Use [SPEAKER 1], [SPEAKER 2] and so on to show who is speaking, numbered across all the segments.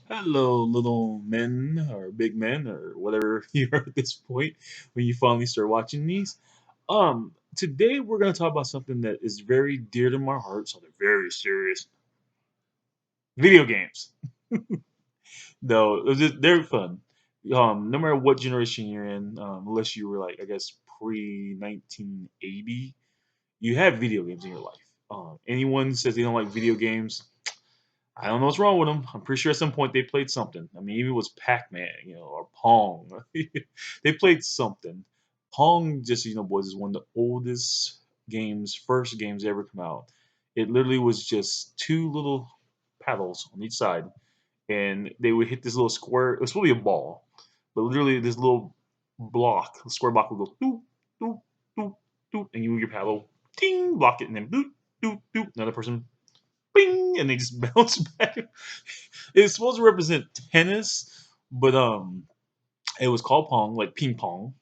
[SPEAKER 1] Hello, little men or big men or whatever you are at this point when you finally start watching these. Today we're gonna talk about something that is very dear to my heart, something very serious. Video games. No, they're fun. No matter what generation you're in, unless you were like I guess pre 1980, you have video games in your life. Anyone says they don't like video games, I don't know what's wrong with them. I'm pretty sure at some point they played something. I mean, even it was Pac-Man, or Pong. They played something. Pong, just so you know, boys, is one of the oldest games, first games ever come out. It literally was just two little paddles on each side, and they would hit this little square. It was supposed to be a ball, but literally this little block, a square block would go doop, doop, doop, doop, and you move your paddle, ting, block it, and then doop, doop, doop. Another person, bing, and they just bounce back. It's supposed to represent tennis, but it was called pong, like ping pong,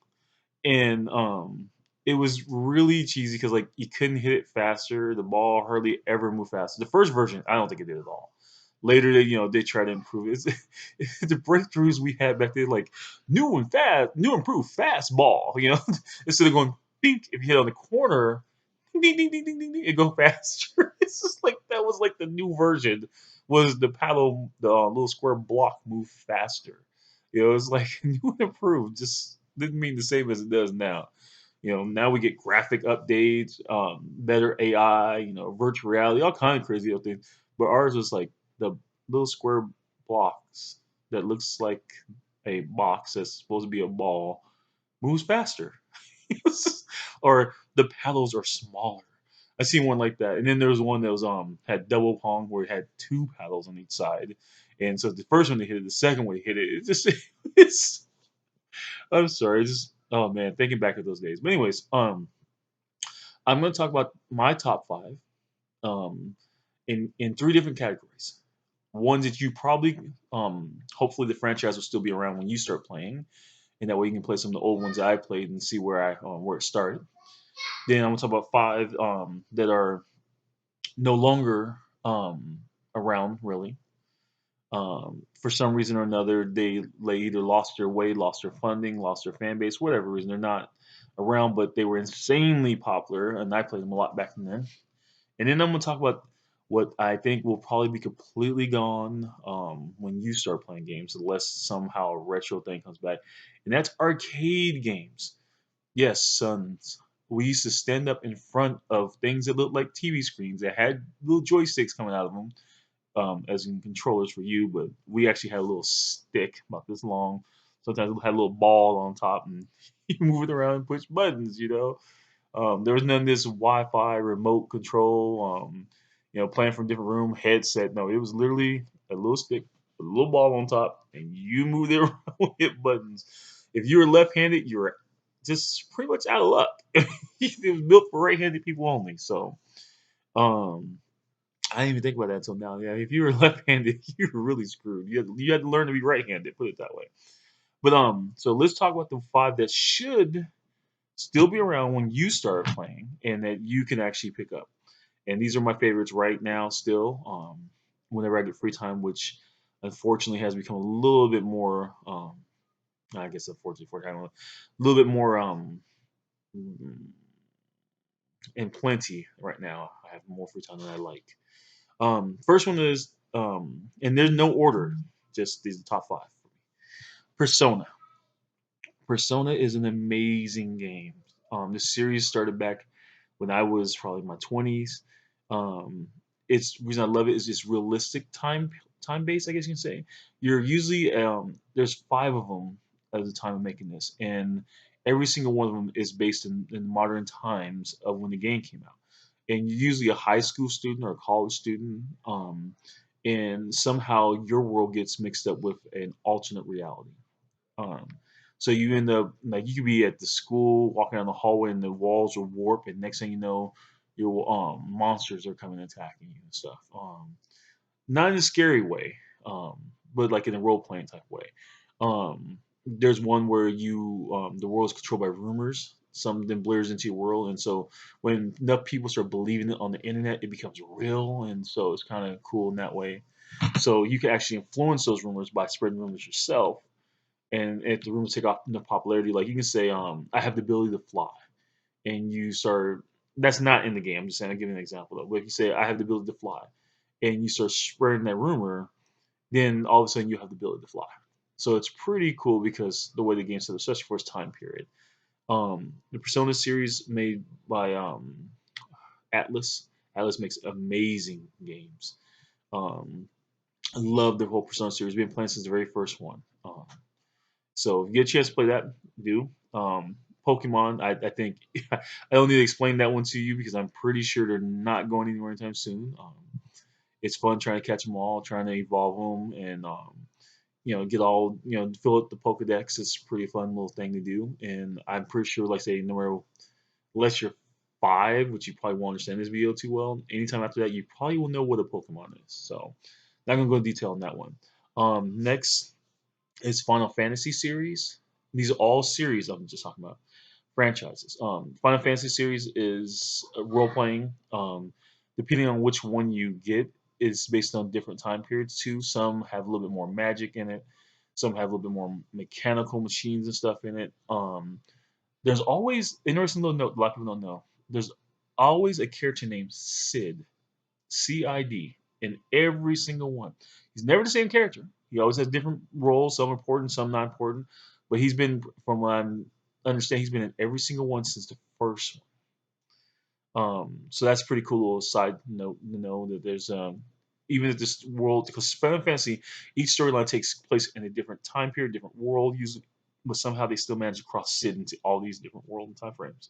[SPEAKER 1] and it was really cheesy because like you couldn't hit it faster. The ball hardly ever moved faster. The first version, I don't think it did at all. Later, they try to improve it. The breakthroughs we had back then, like new improved fast ball. Instead of going pink, if you hit on the corner, ding ding ding ding ding, ding it go faster. It's just like that was like the new version. Was the paddle the little square block move faster? It was like new and improved. Just didn't mean the same as it does now. Now we get graphic updates, better AI, virtual reality, all kind of crazy things. But ours was like the little square blocks that looks like a box that's supposed to be a ball moves faster. Or the paddles are smaller. I seen one like that, and then there was one that was had double pong where it had two paddles on each side, and so the first one they hit it, the second one they hit it. It's just it's. I'm sorry, it's just oh man, thinking back at those days. But anyways, I'm going to talk about my top five um in three different categories. Ones that you probably hopefully the franchise will still be around when you start playing, and that way you can play some of the old ones that I played and see where it started. Then I'm gonna talk about five that are no longer around really. For some reason or another, they either lost their way, lost their funding, lost their fan base, whatever reason they're not around, but they were insanely popular, and I played them a lot back then. And then I'm gonna talk about what I think will probably be completely gone when you start playing games, unless somehow a retro thing comes back, and that's arcade games. Yes, sons. We used to stand up in front of things that looked like TV screens that had little joysticks coming out of them, as in controllers for you, but we actually had a little stick about this long. Sometimes it had a little ball on top, and you move it around and push buttons. There was none of this Wi-Fi remote control, playing from different room headset. No, it was literally a little stick with a little ball on top, and you move it around with hit buttons. If you were left-handed, you were just pretty much out of luck. It was built for right-handed people only. So, um, I didn't even think about that until now. Yeah, if you were left-handed, you were really screwed. You had to learn to be right-handed. Put it that way. But so let's talk about the five that should still be around when you start playing and that you can actually pick up. And these are my favorites right now still. Whenever I get free time, which unfortunately has become a little bit more I guess unfortunately for time, a little bit more in plenty right now. I have more free time than I like. First one is and there's no order, just these are the top five. Persona. Persona is an amazing game. The series started back when I was probably in my 20s. Um, it's the reason I love it is it's realistic time based. I guess you can say you're usually there's five of them at the time of making this, and every single one of them is based in modern times of when the game came out. And you're usually a high school student or a college student, and somehow your world gets mixed up with an alternate reality. Um, so you end up like you could be at the school walking down the hallway and the walls are warped, and next thing you know, your monsters are coming and attacking you and stuff. Not in a scary way, but like in a role playing type way. There's one where the world is controlled by rumors. some then blurs into your world, and so when enough people start believing it on the internet, it becomes real, and so it's kind of cool in that way. So you can actually influence those rumors by spreading rumors yourself. And if the rumors take off enough popularity, like you can say, I have the ability to fly, and you start. That's not in the game. I'm just saying. I'm giving an example though. But if you say I have the ability to fly, and you start spreading that rumor, then all of a sudden you have the ability to fly. So it's pretty cool because the way the game's set up, especially for its time period. The Persona series made by Atlas. Atlas makes amazing games. Um, I love the whole Persona series. We've been playing since the very first one. So if you get a chance to play that, do. Pokemon, I think I don't need to explain that one to you because I'm pretty sure they're not going anywhere anytime soon. It's fun trying to catch them all, trying to evolve them, and get all fill up the Pokedex. It's a pretty fun little thing to do, and I'm pretty sure, like say, no matter unless you're 5, which you probably won't understand this video too well. Anytime after that, you probably will know what a Pokemon is. So, not gonna go into detail on that one. Next is Final Fantasy series. These are all series I'm just talking about franchises. Final Fantasy series is role playing. Depending on which one you get, is based on different time periods too. Some have a little bit more magic in it. Some have a little bit more mechanical machines and stuff in it. There's always interesting little note. A lot of people don't know. There's always a character named Sid, CID, in every single one. He's never the same character. He always has different roles, some important, some not important. But he's been, from what I understand, he's been in every single one since the first one. So that's a pretty cool little side note to know that there's even if this world, because Final Fantasy, each storyline takes place in a different time period, different world, usually, but somehow they still manage to cross Sid into all these different world and time frames.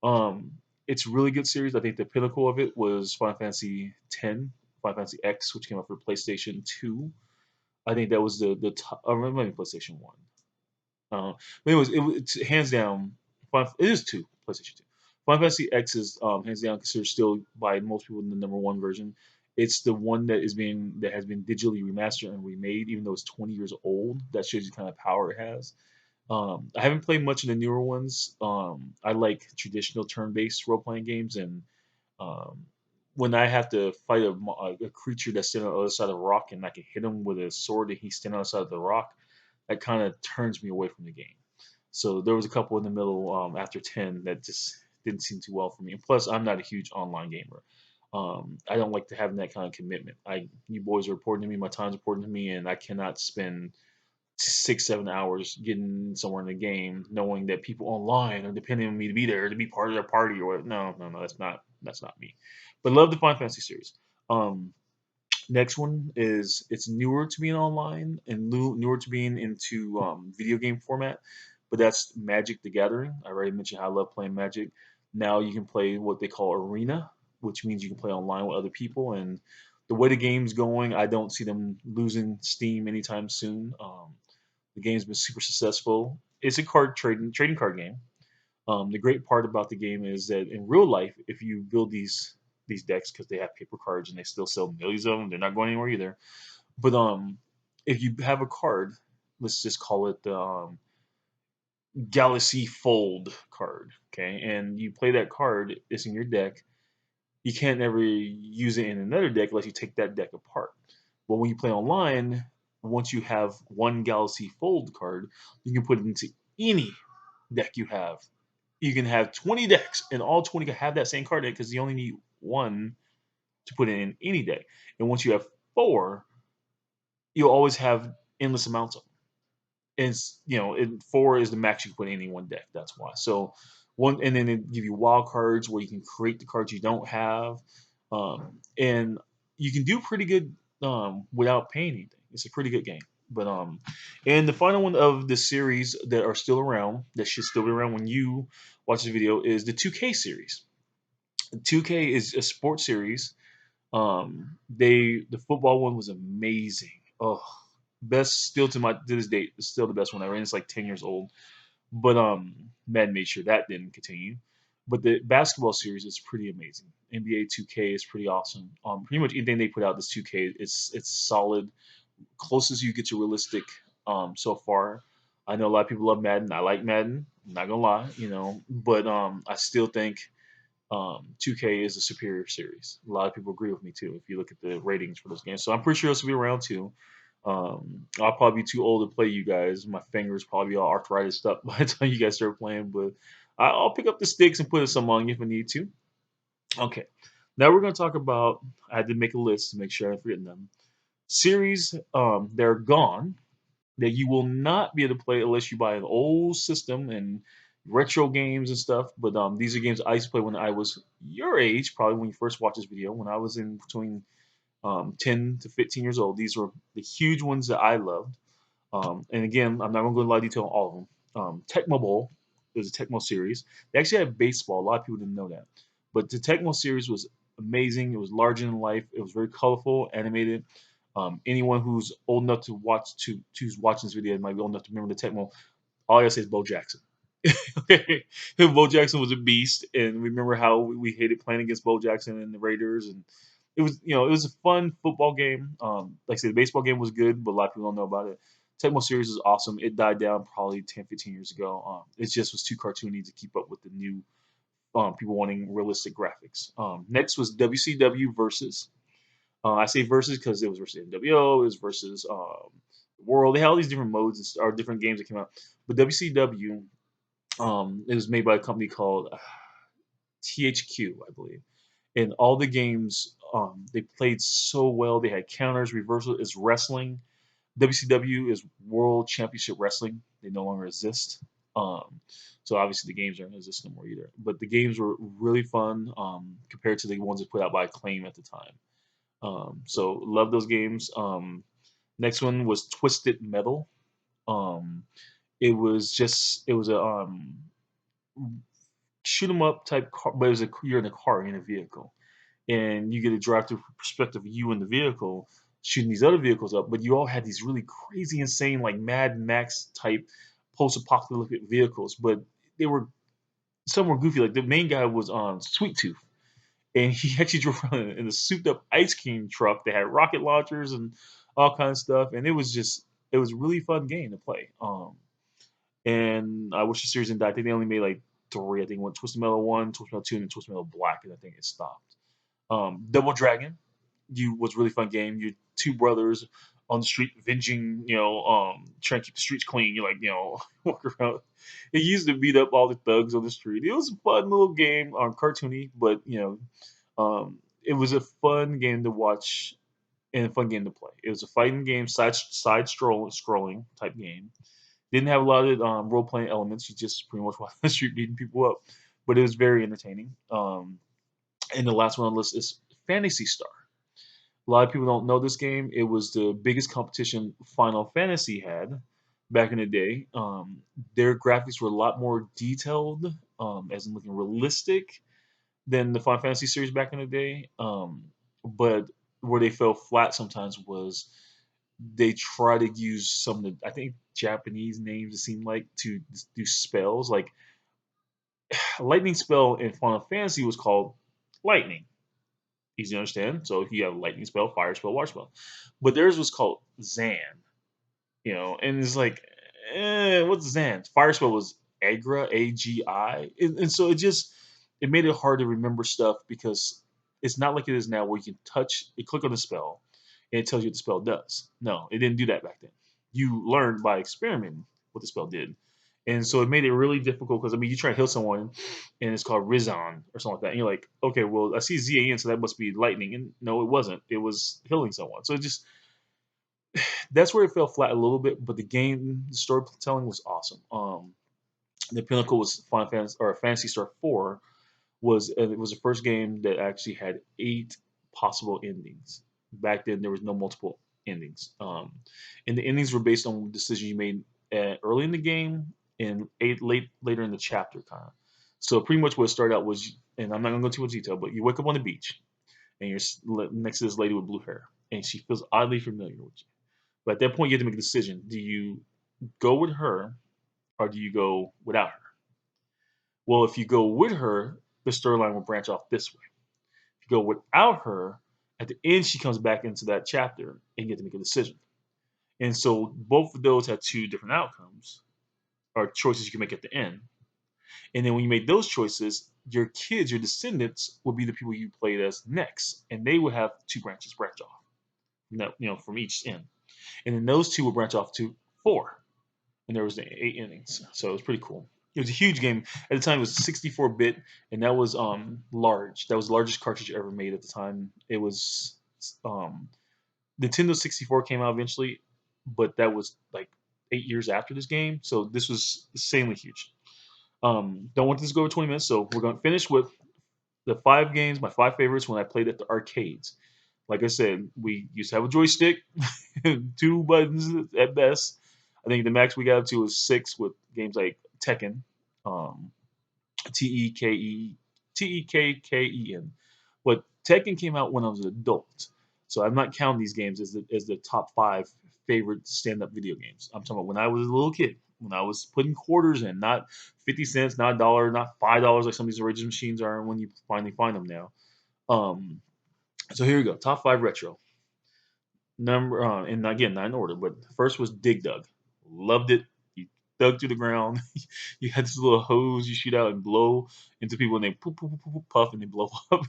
[SPEAKER 1] Um, it's a really good series. I think the pinnacle of it was Final Fantasy X, Final Fantasy X, which came out for PlayStation 2. I think that was the top, maybe PlayStation 1. But it's hands down. It is two PlayStation 2. Final Fantasy X is hands down considered still by most people the number one version. It's the one that has been digitally remastered and remade, even though it's 20 years old. That shows you the kind of power it has. I haven't played much of the newer ones. I like traditional turn-based role-playing games, and um, when I have to fight a creature that's standing on the other side of the rock, and I can hit him with a sword, and he's standing on the side of the rock, that kind of turns me away from the game. So there was a couple in the middle after 10 that just didn't seem too well for me. And plus, I'm not a huge online gamer. I don't like to have that kind of commitment. You boys are important to me, my time's important to me, and I cannot spend 6, 7 hours getting somewhere in the game, knowing that people online are depending on me to be there to be part of their party or whatever. No, no, no, that's not me. But love the Final Fantasy series. Um, Next one is it's newer to being online and newer to being into video game format, but that's Magic the Gathering. I already mentioned how I love playing Magic. Now you can play what they call Arena, which means you can play online with other people. And the way the game's going, I don't see them losing steam anytime soon. The game's been super successful. It's a card trading card game. The great part about the game is that in real life, if you build these decks because they have paper cards and they still sell millions of them, they're not going anywhere either. But if you have a card, let's just call it the Galaxy Fold card, okay, and you play that card, it's in your deck. You can't ever use it in another deck unless you take that deck apart. But when you play online, once you have one Galaxy Fold card, you can put it into any deck you have. You can have 20 decks, and all 20 can have that same card deck because you only need one to put it in any deck. And once you have four, you'll always have endless amounts of them. And four is the max you can put in any one deck. That's why. So one, and then it give you wild cards where you can create the cards you don't have, and you can do pretty good without paying anything. It's a pretty good game. But and the final one of the series that are still around, that should still be around when you watch the video, is the 2K series. 2K is a sports series. The football one was amazing. Oh, best still to this date. It's still the best one ever. And it's like 10 years old. But Madden made sure that didn't continue. But the basketball series is pretty amazing. NBA 2K is pretty awesome. Pretty much anything they put out this 2K, it's solid, closest you get to realistic so far. I know a lot of people love Madden. I like Madden. I'm not gonna lie, but I still think 2K is a superior series. A lot of people agree with me too. If you look at the ratings for those games, so I'm pretty sure this will be around too. I'll probably be too old to play you guys. My fingers probably all arthritis up by the time you guys start playing, but I'll pick up the sticks and put some on you if I need to. Okay, now we're gonna talk about. I had to make a list to make sure I didn't forget them. Series they're gone that you will not be able to play unless you buy an old system and retro games and stuff. But these are games I used to play when I was your age, probably when you first watched this video, when I was in between 10 to 15 years old. These were the huge ones that I loved. And again, I'm not going to go into a lot of detail on all of them. Tecmo Bowl is a Tecmo series. They actually had baseball. A lot of people didn't know that. But the Tecmo series was amazing. It was larger than life. It was very colorful, animated. Anyone who's old enough to watch to who's watching this video might be old enough to remember the Tecmo. All I gotta say is Bo Jackson. Bo Jackson was a beast, and remember how we hated playing against Bo Jackson and the Raiders, and it was a fun football game. Like I said, the baseball game was good, but a lot of people don't know about it. Tecmo series is awesome. It died down probably 10, 15 years ago. It just was too cartoony to keep up with the new people wanting realistic graphics. Next was WCW versus. I say versus because it was versus NWO, it was versus World. They had all these different modes or different games that came out. But WCW, it was made by a company called THQ, I believe. And all the games, they played so well. They had counters, reversal. Is wrestling. WCW is World Championship Wrestling. They no longer exist. Um, so obviously the games aren't exist no more either. But the games were really fun compared to the ones that put out by Acclaim at the time. So love those games. Next one was Twisted Metal. Um, it was a shoot 'em up type car, but it was you're in a car in a vehicle, and you get to drive through perspective of you in the vehicle shooting these other vehicles up. But you all had these really crazy, insane, like Mad Max type post-apocalyptic vehicles, but they were some were goofy. Like the main guy was on Sweet Tooth, and he actually drove around in a souped up ice cream truck that had rocket launchers and all kinds of stuff. And it was a really fun game to play. And I wish the series didn't die. I think they only made like three. I think one Twisted Metal one, Twisted Metal two, and then Twisted Metal Black, and I think it stopped. Double Dragon, you was a really fun game. You two brothers on the street venging, trying to keep the streets clean. You like, walk around. It used to beat up all the thugs on the street. It was a fun little game, cartoony, but it was a fun game to watch and a fun game to play. It was a fighting game, scrolling type game. Didn't have a lot of role playing elements. You just pretty much walk the street beating people up, but it was very entertaining. And the last one on the list is Fantasy Star. A lot of people don't know this game. It was the biggest competition Final Fantasy had back in the day. Their graphics were a lot more detailed, as in looking realistic than the Final Fantasy series back in the day. But where they fell flat sometimes was they try to use some of the I think Japanese names it seemed like to do spells. Like a lightning spell in Final Fantasy was called lightning. Easy to understand. So you have lightning spell, fire spell, water spell. But theirs was called Zan, and it's like, what's Zan? Fire spell was Agra, AGI, and so it made it hard to remember stuff because it's not like it is now where you can click on the spell, and it tells you what the spell does. No, it didn't do that back then. You learned by experimenting what the spell did, and so it made it really difficult because I mean, you try to heal someone, and it's called Rizon or something like that, and you're like, okay, well, I see ZAN, so that must be lightning, and no, it wasn't. It was healing someone. So it just that's where it fell flat a little bit, but the storytelling was awesome. The pinnacle was Final Fantasy or Fantasy Star 4 it was the first game that actually had 8 possible endings. Back then there was no multiple endings. And the endings were based on decisions you made early in the game and later in the chapter kind of. So pretty much what it started out was, and I'm not gonna go too much detail, but you wake up on the beach and you're next to this lady with blue hair, and she feels oddly familiar with you. But at that point, you have to make a decision. Do you go with her or do you go without her? Well, if you go with her, the storyline will branch off this way. If you go without her, at the end, she comes back into that chapter and you have to make a decision. And so both of those had two different outcomes. or choices you can make at the end. And then when you made those choices, your kids, your descendants, would be the people you played as next, and they would have two branches branch off, from each end, and then those two would branch off to four, and there was the 8 innings, so it was pretty cool. It was a huge game at the time. It was 64-bit, and that was large. That was the largest cartridge ever made at the time. It was um, Nintendo 64 came out eventually, but that was like 8 years after this game, so this was insanely huge. Don't want this to go over 20 minutes, so we're going to finish with the five games, my five favorites when I played at the arcades. Like I said, we used to have a joystick, two buttons at best. I think the max we got up to was six with games like Tekken, um, T-E-K-E, Tekken. But Tekken came out when I was an adult, so I'm not counting these games as the top five favorite stand-up video games. I'm talking about when I was a little kid, when I was putting quarters in, not 50 cents, not a dollar, not $5 like some of these original machines are when you finally find them now. Um, so here we go, top five retro. And again, not in order, but first was Dig Dug. Loved it. You dug through the ground. You had this little hose you shoot out and blow into people, and they poof, poof, poof, poof, puff, and they blow up.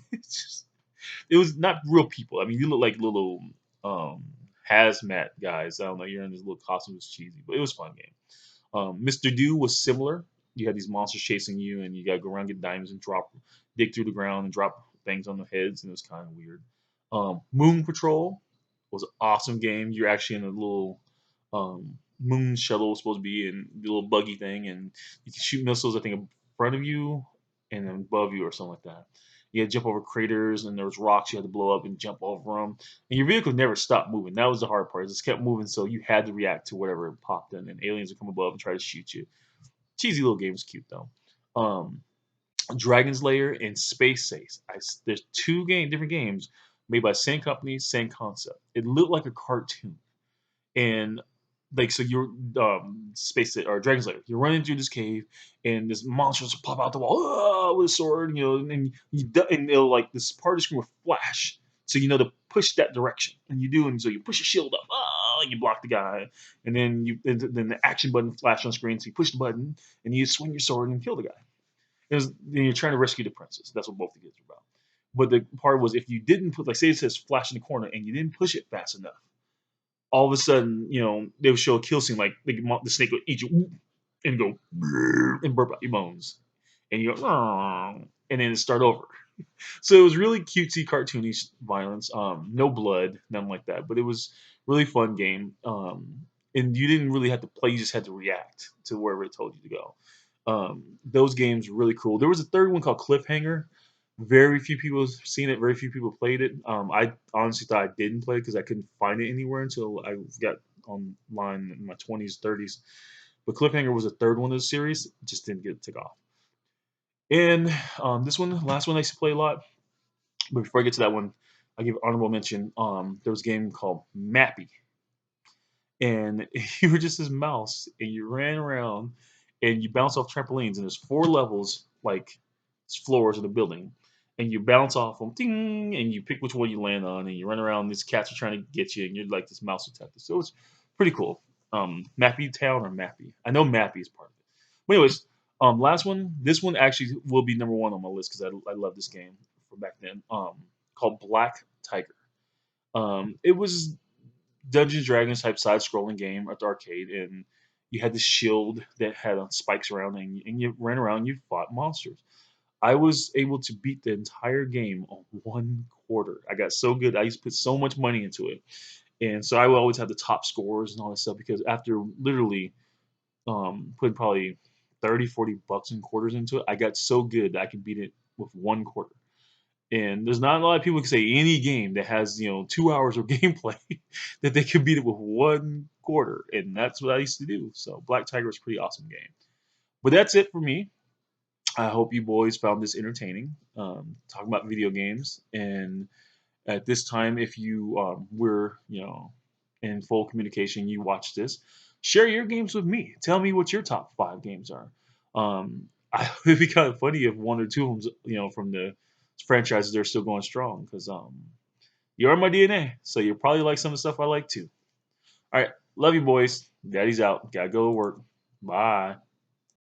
[SPEAKER 1] It was not real people. I mean, you look like little um, hazmat guys. I don't know. You're in this little costume. It was cheesy, but it was a fun game. Mr. Do was similar. You had these monsters chasing you, and you got to go around, get diamonds, and dig through the ground, and drop things on their heads, and it was kind of weird. Moon Patrol was an awesome game. You're actually in a little moon shuttle, was supposed to be, and the little buggy thing, and you can shoot missiles. I think in front of you and then above you, or something like that. You had to jump over craters, and there was rocks you had to blow up and jump over them. And your vehicle never stopped moving. That was the hard part. It just kept moving, so you had to react to whatever popped in. And aliens would come above and try to shoot you. Cheesy little game, was cute though. Um, Dragon's Lair and Space Ace. There's different games made by the same company, same concept. It looked like a cartoon, and like so you're space or Dragon's Lair. You're running through this cave, and this monster just pop out the wall with a sword, and it'll like this part of the screen will flash, so you know to push that direction, and you do, and so you push your shield up, and you block the guy, and then the action button flashes on screen, so you push the button, and you swing your sword and kill the guy. Then you're trying to rescue the princess. That's what both the games are about. But the part was if you didn't put, like, say it says flash in the corner, and you didn't push it fast enough, all of a sudden, they would show a kill scene like the snake would eat you and go and burp out your bones, and you go and then it start over. So it was really cutesy, cartoony violence. No blood, nothing like that. But it was really fun game. And you didn't really have to play; you just had to react to wherever it told you to go. Those games were really cool. There was a third one called Cliffhanger. Very few people have seen it. Very few people played it. I honestly thought I didn't play it because I couldn't find it anywhere until I got online in my 20s, 30s. But Cliffhanger was the third one of the series. It just didn't get to take off. And this one, last one I used to play a lot. But before I get to that one, I give honorable mention. There was a game called Mappy, and you were just this mouse, and you ran around, and you bounce off trampolines, and there's four levels, like floors of the building, and you bounce off them, ding, and you pick which one you land on, and you run around. These cats are trying to get you, and you're like this mouse detective. So it's pretty cool. Mappy Town or Mappy? I know Mappy is part of it. But anyways, last one. This one actually will be number one on my list because I love this game from back then. Called Black Tiger. It was Dungeons Dragons type side scrolling game at the arcade, and you had this shield that had spikes around, and you ran around, and you fought monsters. I was able to beat the entire game on 1 quarter. I got so good. I used to put so much money into it, and so I would always have the top scores and all that stuff because after literally putting probably 30, 40 bucks in quarters into it, I got so good that I could beat it with 1 quarter. And there's not a lot of people who can say any game that has 2 hours of gameplay that they can beat it with 1 quarter, and that's what I used to do. So Black Tiger was a pretty awesome game. But that's it for me. I hope you boys found this entertaining. Talking about video games, and at this time, if you were in full communication, you watch this, share your games with me. Tell me what your top five games are. It'd be kind of funny if one or two of them, from the franchises, they're still going strong because you're in my DNA, so you probably like some of the stuff I like too. All right, love you boys. Daddy's out. Gotta go to work. Bye.